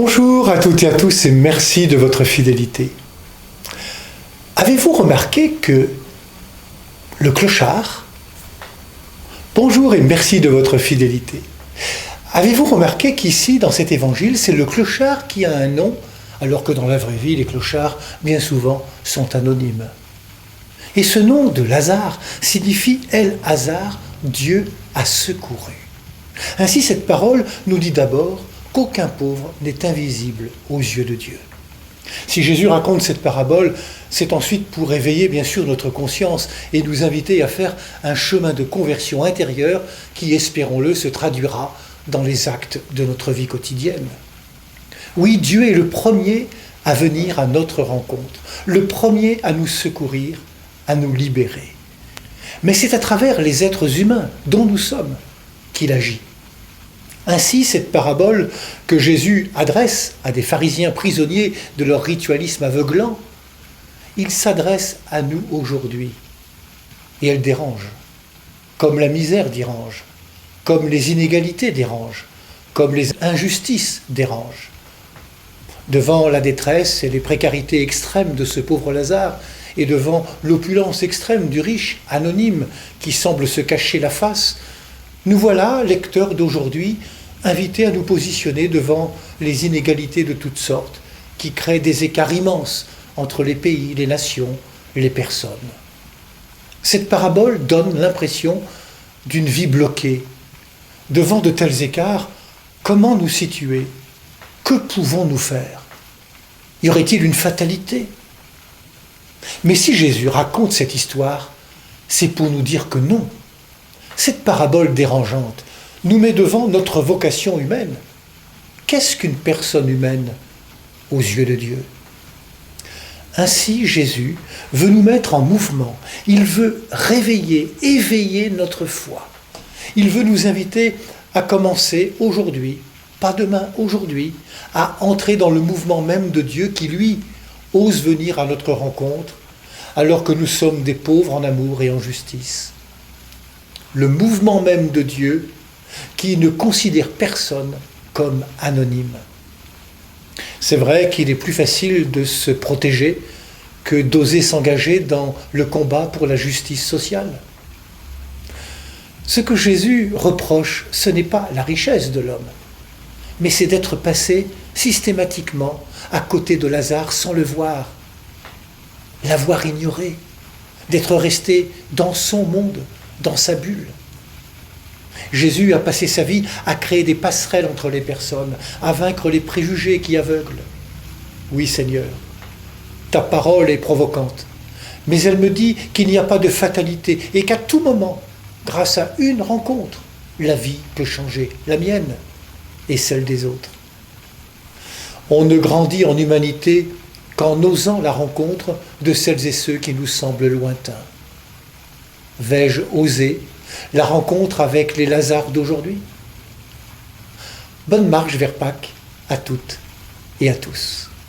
Bonjour à toutes et à tous et merci de votre fidélité. Avez-vous remarqué que le clochard, bonjour et merci de votre fidélité. Avez-vous remarqué qu'ici, dans cet évangile, c'est le clochard qui a un nom, alors que dans la vraie vie, les clochards, bien souvent, sont anonymes. Et ce nom de Lazare signifie El Hazar, Dieu a secouru. Ainsi, cette parole nous dit d'abord qu'aucun pauvre n'est invisible aux yeux de Dieu. Si Jésus raconte cette parabole, c'est ensuite pour éveiller bien sûr notre conscience et nous inviter à faire un chemin de conversion intérieure qui, espérons-le, se traduira dans les actes de notre vie quotidienne. Oui, Dieu est le premier à venir à notre rencontre, le premier à nous secourir, à nous libérer. Mais c'est à travers les êtres humains dont nous sommes qu'il agit. Ainsi, cette parabole que Jésus adresse à des pharisiens prisonniers de leur ritualisme aveuglant, il s'adresse à nous aujourd'hui. Et elle dérange, comme la misère dérange, comme les inégalités dérangent, comme les injustices dérangent. Devant la détresse et les précarités extrêmes de ce pauvre Lazare, et devant l'opulence extrême du riche anonyme qui semble se cacher la face, nous voilà, lecteurs d'aujourd'hui, invités à nous positionner devant les inégalités de toutes sortes qui créent des écarts immenses entre les pays, les nations, les personnes. Cette parabole donne l'impression d'une vie bloquée. Devant de tels écarts, comment nous situer? Que pouvons-nous faire? Y aurait-il une fatalité? Mais si Jésus raconte cette histoire, c'est pour nous dire que non. Cette parabole dérangeante nous met devant notre vocation humaine. Qu'est-ce qu'une personne humaine aux yeux de Dieu? Ainsi, Jésus veut nous mettre en mouvement. Il veut réveiller, éveiller notre foi. Il veut nous inviter à commencer aujourd'hui, pas demain, aujourd'hui, à entrer dans le mouvement même de Dieu qui, lui, ose venir à notre rencontre alors que nous sommes des pauvres en amour et en justice. Le mouvement même de Dieu qui ne considère personne comme anonyme. C'est vrai qu'il est plus facile de se protéger que d'oser s'engager dans le combat pour la justice sociale. Ce que Jésus reproche, ce n'est pas la richesse de l'homme, mais c'est d'être passé systématiquement à côté de Lazare sans le voir, l'avoir ignoré, d'être resté dans son monde, dans sa bulle. Jésus a passé sa vie à créer des passerelles entre les personnes, à vaincre les préjugés qui aveuglent. Oui, Seigneur, ta parole est provocante, mais elle me dit qu'il n'y a pas de fatalité et qu'à tout moment, grâce à une rencontre, la vie peut changer, la mienne et celle des autres. On ne grandit en humanité qu'en osant la rencontre de celles et ceux qui nous semblent lointains. Vais-je oser la rencontre avec les Lazars d'aujourd'hui? Bonne marche vers Pâques à toutes et à tous.